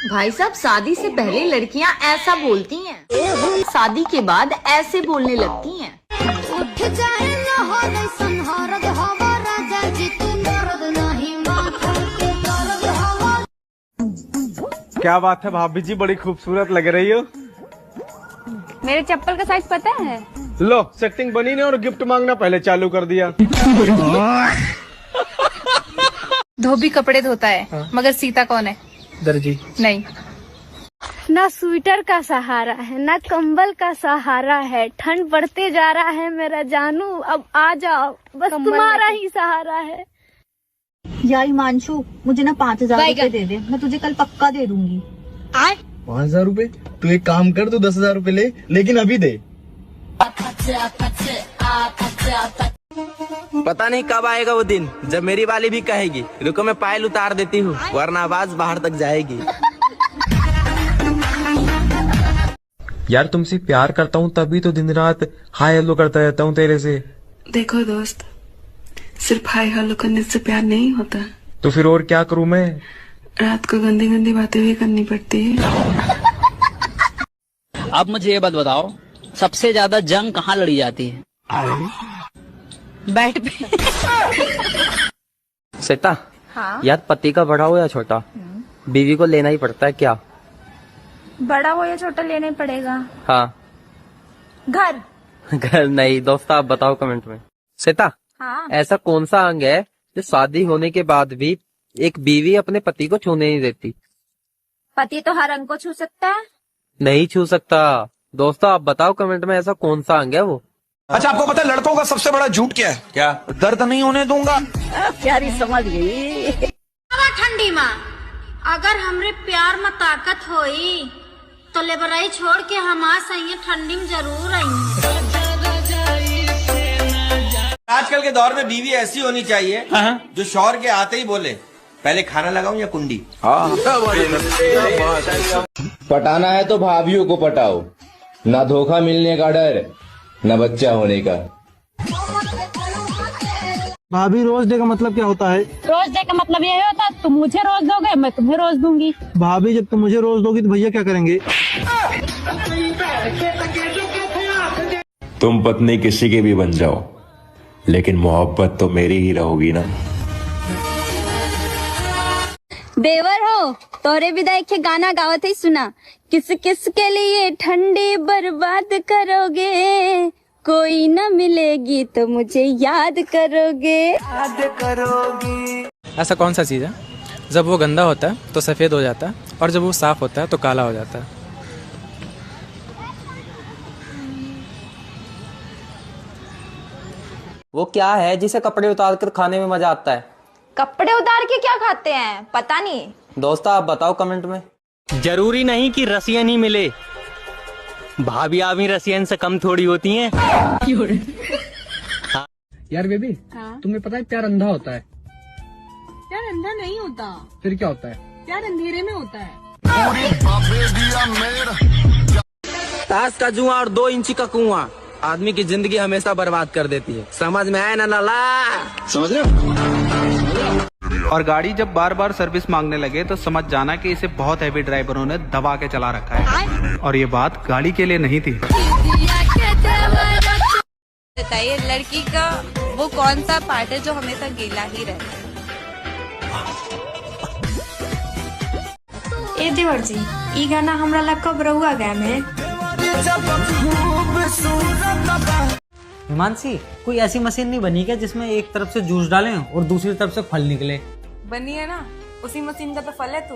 भाई साहब, शादी से पहले लड़कियां ऐसा बोलती हैं, शादी के बाद ऐसे बोलने लगती हैं। क्या बात है भाभी जी, बड़ी खूबसूरत लग रही हो। मेरे चप्पल का साइज पता है? लो, सेटिंग बनी नहीं और गिफ्ट मांगना पहले चालू कर दिया। धोबी कपड़े धोता है, मगर सीता कौन है? दर्जी। नहीं। ना स्वेटर का सहारा है, ना कंबल का सहारा है, ठंड बढ़ते जा रहा है मेरा जानू, अब आ जाओ, बस तुम्हारा ही सहारा है। यार हिमांशु, मुझे ना 5,000 रुपए दे दे, मैं तुझे कल पक्का दे दूंगी। 5,000 रुपए? तू एक काम कर, तू 10,000 रुपए ले, लेकिन अभी दे। पता नहीं कब आएगा वो दिन जब मेरी वाली भी कहेगी रुको मैं पायल उतार देती हूँ, वरना आवाज बाहर तक जाएगी। यार तुमसे प्यार करता हूँ तभी तो दिन रात हाय हेलो करता रहता हूँ तेरे से। देखो दोस्त, सिर्फ हाय हेलो करने से प्यार नहीं होता। तो फिर और क्या करूँ मैं? रात को गंदी गंदी बातें भी करनी पड़ती है। अब मुझे ये बात बताओ, सबसे ज्यादा जंग कहाँ लड़ी जाती है? बेड पे। सीता, हाँ? यार पति का बड़ा हो या छोटा, बीवी को लेना ही पड़ता है क्या? बड़ा हो या छोटा लेना ही पड़ेगा। हाँ। घर। घर नहीं दोस्त, आप बताओ कमेंट में। सीता, हाँ? ऐसा कौन सा अंग है जो शादी होने के बाद भी एक बीवी अपने पति को छूने नहीं देती? पति तो हर अंग को छू सकता है। नहीं छू सकता। दोस्तों आप बताओ कमेंट में ऐसा कौन सा अंग है वो। अच्छा, आपको पता है लड़कों का सबसे बड़ा झूठ क्या है? क्या? दर्द नहीं होने दूंगा। प्यारी समझ गई। ठंडी माँ, अगर हमरे प्यार में ताकत होई तो लेबराई छोड़ के हम आ सही ठंडी में जरूर आई। आजकल के दौर में बीवी ऐसी होनी चाहिए जो शौहर के आते ही बोले पहले खाना लगाऊं या कुंडी। पटाना है तो भाभीियों को पटाओ, ना धोखा मिलने का डर, न बच्चा होने का। भाभी, रोज डे का मतलब क्या होता है? रोज डे का मतलब यही होता है तुम मुझे रोज दोगे, मैं तुम्हें रोज दूंगी। भाभी, जब तुम मुझे रोज दोगी तो भैया क्या करेंगे? तुम पत्नी किसी की भी बन जाओ, लेकिन मोहब्बत तो मेरी ही रहोगी ना। देवर हो, तोरे विदाई के गाना गावत ही सुना, किस किस के लिए ठंडी बर्बाद करोगे, कोई न मिलेगी तो मुझे याद करोगे। ऐसा कौन सा चीज है जब वो गंदा होता है तो सफेद हो जाता है, और जब वो साफ होता है तो काला हो जाता है? वो क्या है जिसे कपड़े उतार कर खाने में मजा आता है? कपड़े उतार के क्या खाते हैं? पता नहीं। दोस्तों आप बताओ कमेंट में। जरूरी नहीं कि रसियन ही मिले, भाभी आवी रसियन से कम थोड़ी होती हैं। यार बेबी, तुम्हें पता है प्यार अंधा होता है? प्यार अंधा नहीं होता। फिर क्या होता है? प्यार अंधेरे में होता है। ताश का जुआ और 2 इंची का कुआं आदमी की जिंदगी हमेशा बर्बाद कर देती है। समझ में आया ना लाला? समझ रहे हो? और गाड़ी जब बार बार सर्विस मांगने लगे तो समझ जाना कि इसे बहुत हैवी ड्राइवरों ने दबा के चला रखा है, और ये बात गाड़ी के लिए नहीं थी। बताइए, लड़की का वो कौन सा पार्ट है जो हमेशा गीला ही रहता है? ए देवर जी, ई गाना हमरा ला कब रहुआ गया में? हिमांशी, कोई ऐसी मशीन नहीं बनी क्या जिसमें एक तरफ से जूस डालें और दूसरी तरफ से फल निकले? बनी है ना, उसी मशीन का तो फल है तू।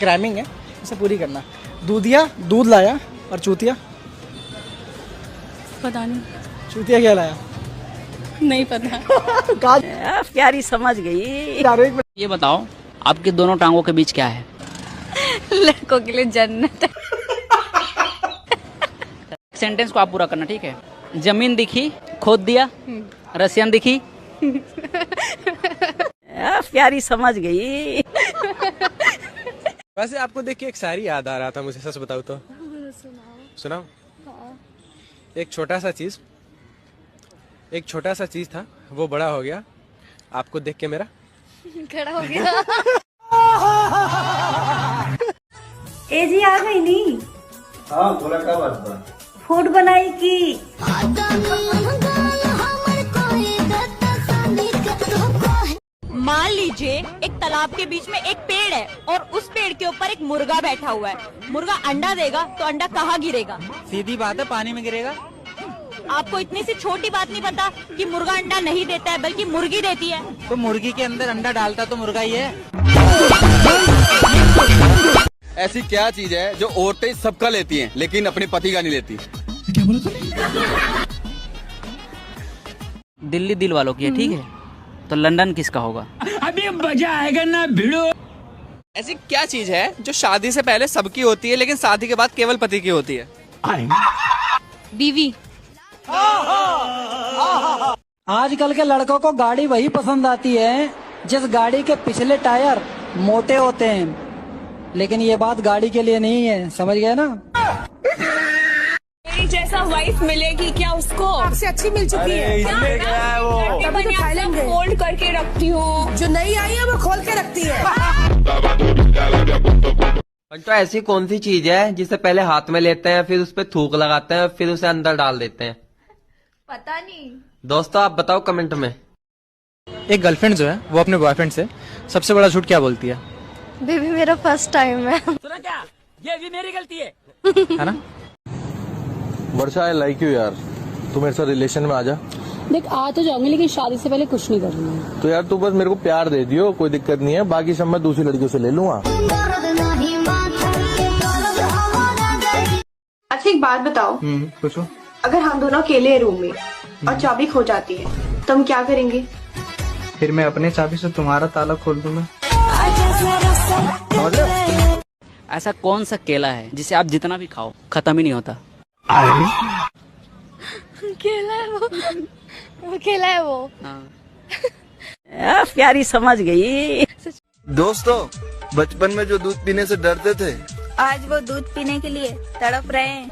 राइमिंग है, इसे पूरी करना। दूधिया दूध लाया और चूतिया? पता नहीं। चूतिया क्या लाया? नहीं पता। प्यारी समझ गई। ये बताओ, आपके दोनों टांगों के बीच क्या है? लड़कों के लिए जन्नत है। सेंटेंस को आप पूरा करना, ठीक है? जमीन दिखी, खोद दिया, रसियन दिखी। प्यारी समझ गई। वैसे आपको देख के एक शायरी याद आ रहा था मुझे, सच बताऊं तो। सुनाओ। एक छोटा सा चीज था, वो बड़ा हो गया, आपको देख के मेरा खड़ा हो गया। तेजी आ गई नी। हाँ बोला क्या बात बा? फूड बनाई की। मान लीजिए एक तालाब के बीच में एक पेड़ है और उस पेड़ के ऊपर एक मुर्गा बैठा हुआ है। मुर्गा अंडा देगा तो अंडा कहाँ गिरेगा? सीधी बात है, पानी में गिरेगा। आपको इतनी सी छोटी बात नहीं पता कि मुर्गा अंडा नहीं देता है बल्कि मुर्गी देती है। तो मुर्गी के अंदर अंडा डालता तो मुर्गा ही है। ऐसी क्या चीज है जो औरतें सबका लेती हैं लेकिन अपने पति का नहीं लेती? दिल्ली दिल वालों की है, ठीक है, तो लंदन किसका होगा? अभी मजा आएगा ना भिड़ो। ऐसी क्या चीज है जो शादी से पहले सबकी होती है लेकिन शादी के बाद केवल पति की होती है? बीवी। आजकल के लड़कों को गाड़ी वही पसंद आती है जिस गाड़ी के पिछले टायर मोटे होते हैं, लेकिन ये बात गाड़ी के लिए नहीं है, समझ गए ना? मेरी जैसा वाइफ मिलेगी क्या उसको? आपसे अच्छी मिल चुकी है। फोल्ड करके रखती हूँ, जो नहीं आई है वो खोल के रखती है। तो ऐसी कौन सी चीज है जिसे पहले हाथ में लेते हैं, फिर उस पर थूक लगाते हैं, फिर उसे अंदर डाल देते हैं? पता नहीं। दोस्तों आप बताओ कमेंट में। एक गर्लफ्रेंड जो है वो अपने बॉयफ्रेंड से सबसे बड़ा झूठ क्या बोलती है? बेबी मेरा फर्स्ट टाइम है। सुना क्या? ये भी मेरी गलती है ना? वर्षा आई लाइक यू यार, तू मेरे साथ रिलेशन में आ जा। देख आ तो जाऊंगी लेकिन शादी से पहले कुछ नहीं करूंगी। तो यार तू बस मेरे को प्यार दे दियो, कोई दिक्कत नहीं है, बाकी सब मैं दूसरी लड़कियों से ले लूंगा। अच्छा एक बात बताओ, पूछो। अगर हम दोनों अकेले रूम में और चाबी खो जाती है तो हम क्या करेंगे? फिर मैं अपने चाबी से तुम्हारा ताला खोल दूंगा। ऐसा कौन सा केला है जिसे आप जितना भी खाओ खत्म ही नहीं होता? केला है वो केला है वो। प्यारी समझ गई। दोस्तों बचपन में जो दूध पीने से डरते थे, आज वो दूध पीने के लिए तड़प रहे हैं।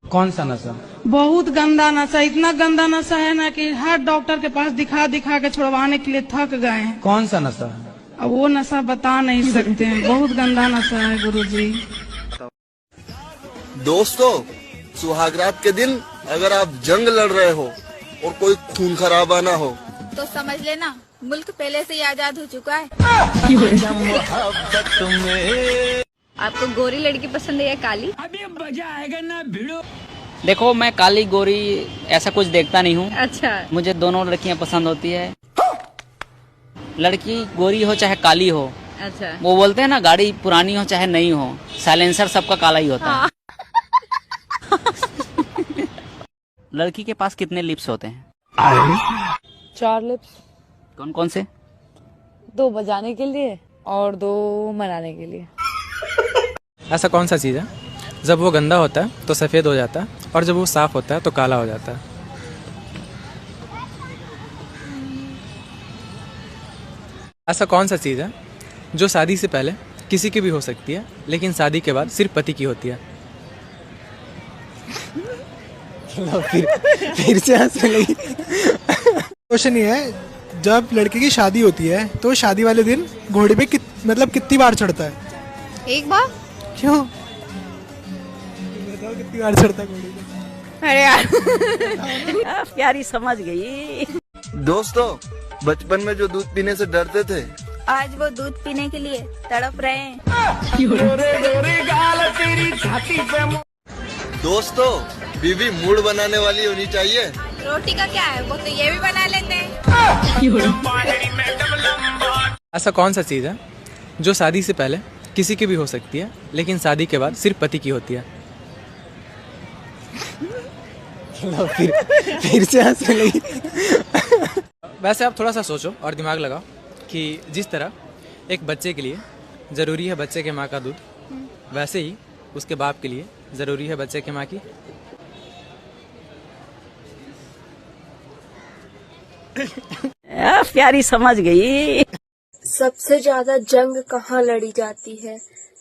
कौन सा नशा? बहुत गंदा नशा, इतना गंदा नशा है ना कि हर डॉक्टर के पास दिखा दिखा के छुड़वाने के लिए थक गए हैं। कौन सा नशा? अब वो नशा बता नहीं सकते हैं, बहुत गंदा नशा है गुरुजी। दोस्तों सुहागरात के दिन अगर आप जंग लड़ रहे हो और कोई खून खराबा ना हो तो समझ लेना मुल्क पहले से ही आजाद हो चुका है। आपको गोरी लड़की पसंद है या काली? अभी मजा आएगा ना भिड़ो। देखो मैं काली गोरी ऐसा कुछ देखता नहीं हूँ। अच्छा। मुझे दोनों लड़कियाँ पसंद होती है, लड़की गोरी हो चाहे काली हो। अच्छा। वो बोलते हैं ना गाड़ी पुरानी हो चाहे नई हो, साइलेंसर सबका काला ही होता है। लड़की के पास कितने लिप्स होते हैं? 4 लिप्स। कौन कौन से? 2 बजाने के लिए और 2 मनाने के लिए। ऐसा कौन सा चीज है जब वो गंदा होता है तो सफेद हो जाता है और जब वो साफ होता है तो काला हो जाता है? ऐसा कौन सा चीज है जो शादी से पहले किसी की भी हो सकती है लेकिन शादी के बाद सिर्फ पति की होती है? फिर से हंसने लगी। क्वेश्चन ये है, जब लड़के की शादी होती है तो शादी वाले दिन घोड़े पे कितनी बार चढ़ता है? एक बार। क्यों बताओ कितनी बार चढ़ता है घोड़े पे? अरे यार। प्यारी समझ गई। दोस्तों बचपन में जो दूध पीने से डरते थे, आज वो दूध पीने के लिए तड़प रहे हैं। दोस्तों बीवी मूड बनाने वाली होनी चाहिए। रोटी का क्या है, वो तो ये भी बना लेते हैं। ऐसा कौन सा चीज है जो शादी से पहले किसी की भी हो सकती है लेकिन शादी के बाद सिर्फ पति की होती है? फिर से हंसने लगी। वैसे आप थोड़ा सा सोचो और दिमाग लगाओ कि जिस तरह एक बच्चे के लिए जरूरी है बच्चे के माँ का दूध, वैसे ही उसके बाप के लिए जरूरी है बच्चे के माँ की। प्यारी समझ गई। सबसे ज्यादा जंग कहाँ लड़ी जाती है,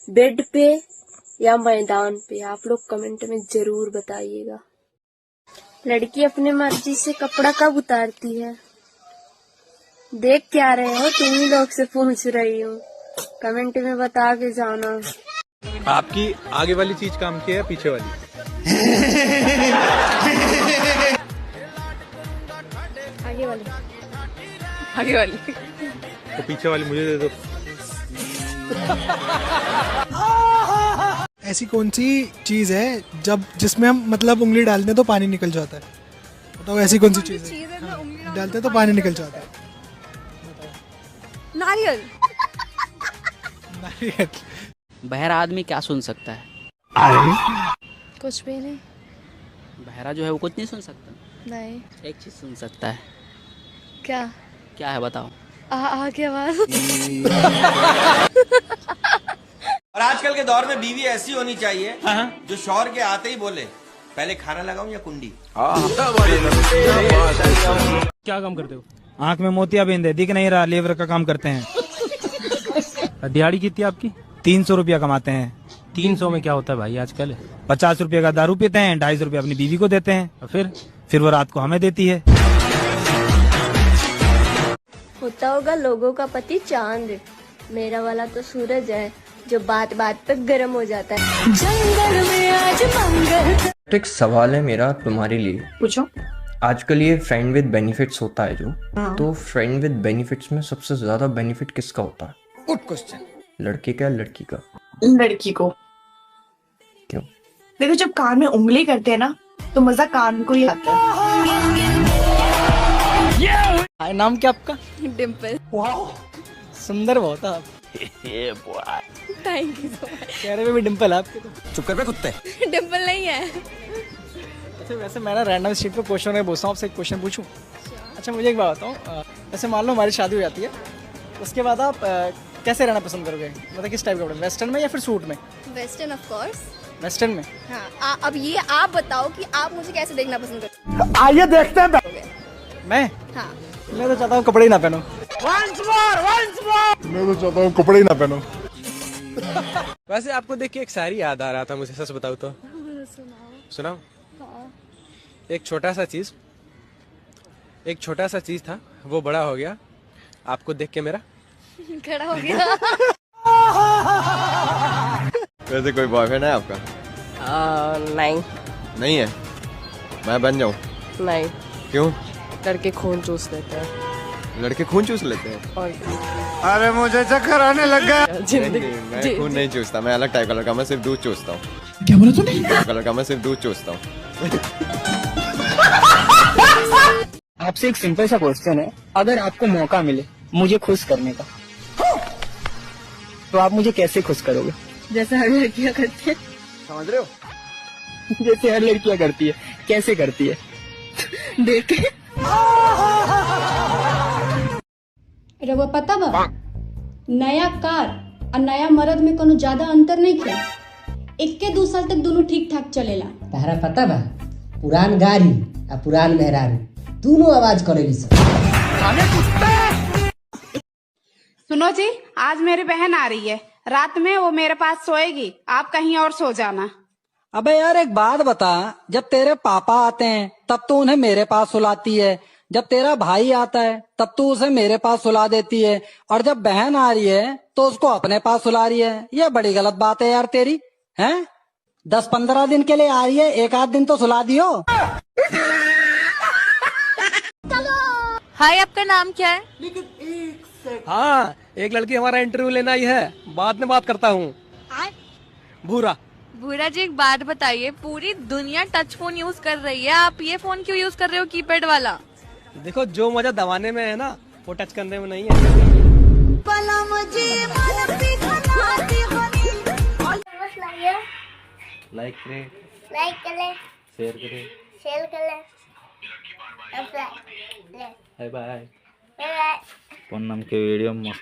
बेड पे या मैदान पे? आप लोग कमेंट में जरूर बताइएगा। लड़की अपने मर्जी से कपड़ा कब उतारती है? देख क्या रहे हो, तुम ही लोग से पूछ रही हूँ, कमेंट में बता के जाना। आपकी आगे वाली चीज काम की है, पीछे वाली? आगे वाली। आगे वाली। तो पीछे वाली मुझे दे दो। ऐसी कौन सी चीज है जब जिसमें हम मतलब उंगली डालते हैं तो पानी निकल जाता है? बताओ ऐसी कौन सी चीज है? हाँ, डालते हैं तो पानी निकल जाता है। नारियल। नारियल। बहरा आदमी क्या सुन सकता है? कुछ भी नहीं। बहरा जो है वो कुछ नहीं सुन सकता। नहीं। एक चीज सुन सकता है। क्या? क्या है बताओ? आगे आवाज। और आजकल के दौर में बीवी ऐसी होनी चाहिए जो शौहर के आते ही बोले, पहले खाना लगाऊं या कुंडी? क्या काम करते हो? आंख में मोतियाबिंद है, दिख नहीं रहा, लेबर का काम करते हैं। दिहाड़ी कितनी आपकी? 300 रुपया कमाते हैं। 300 में क्या होता है भाई आजकल? 50 रुपये का दारू पीते हैं, 250 रुपये अपनी बीवी को देते हैं, और फिर वो रात को हमें देती है। होता होगा लोगों का पति चांद, मेरा वाला तो सूरज है जो बात बात पे गर्म हो जाता है। जंगल में आज मंगल। एक सवाल है मेरा तुम्हारे लिए। पूछो। आजकल ये फ्रेंड विद बेनिफिट्स होता है जो, तो फ्रेंड विद बेनिफिट्स में सबसे ज्यादा बेनिफिट किसका होता है? Good question. लड़के का या लड़की का? लड़की को। क्यों? देखो जब कान में उंगली करते हैं ना तो मजा कान को ही आता है। नाम क्या आपका? डिम्पल। सुंदर बहुत आप। Thank you so much. चेहरे में भी डिम्पल है आपके तो। चुप कर बे कुत्ते। डिम्पल नहीं है। अच्छा वैसे मैं ना रैंडम स्ट्रीट पे क्वेश्चन में पूछता हूँ, आपसे एक क्वेश्चन पूछूं? अच्छा मुझे एक बात बताओ, वैसे मान लो हमारी शादी हो जाती है, उसके बाद आप कैसे रहना पसंद करोगे? मतलब किस टाइप के कपड़े, वेस्टर्न में या फिर सूट में? Western of course. वेस्टर्न में? हाँ। अब ये आप बताओ कि आप मुझे कैसे देखना पसंद करते हो? आइए देखते हैं। मैं? हाँ। मैं तो चाहता हूँ कपड़े ही ना पहनो। मैं तो चाहता हूँ कपड़े ही ना पहनो। वैसे आपको देख के एक शायरी याद आ रहा था मुझे, सच बताऊँ तो। सुनाओ। एक छोटा सा चीज था, वो बड़ा हो गया आपको देख के मेरा खड़ा हो गया। वैसे कोई बॉयफ्रेंड है आपका? नहीं। नहीं है? मैं बन जाऊं? नहीं। क्यों? लड़के खून चूस लेते हैं। लड़के खून चूस लेते हैं? और अरे मुझे चक्कर आने लगा। जिंदगी मैं खून नहीं चूसता, मैं अलग टाइप कलर का, मैं सिर्फ दूध चूसता हूँ। क्या बोला तूने? कलर का मैं सिर्फ दूध चूसता हूँ। आपसे एक सिंपल सा क्वेश्चन है, अगर आपको मौका मिले मुझे खुश करने का, तो आप मुझे कैसे खुश करोगे? जैसे हर लड़कियां करती है। समझ रहे हो? जैसे हर लड़कियां करती है। कैसे करती है? देख के। रवा पता बा, नया कार और नया मर्द में कोनो ज्यादा अंतर नहीं है। 1-2 साल तक दोनों ठीक ठाक चलेला। तहरा पता बा, पुरान गाड़ी और पुरान मेहरारू दोनों आवाज करेली सब। सुनो जी, आज मेरी बहन आ रही है, रात में वो मेरे पास सोएगी, आप कहीं और सो जाना। अबे यार एक बात बता, जब तेरे पापा आते हैं तब तो उन्हें मेरे पास सुलाती है, जब तेरा भाई आता है तब तो उसे मेरे पास सुला देती है, और जब बहन आ रही है तो उसको अपने पास सुला रही है। ये बड़ी गलत बात है यार तेरी, हैं? 10-15 दिन के लिए आ रही है, एक आध दिन तो सुला दियो। हाय, आपका नाम क्या है? हाँ, एक लड़की हमारा इंटरव्यू लेना ही है, बाद में बात करता हूँ। भूरा। भूरा जी, एक बात बताइए, पूरी दुनिया टच फोन यूज कर रही है, आप ये फोन क्यों यूज कर रहे हो, कीपैड वाला? देखो जो मजा दबाने में है ना, वो टच करने में नहीं है। लाइक करें, शेयर करें, बाय बाय। पूनम के वीडियो मस्त।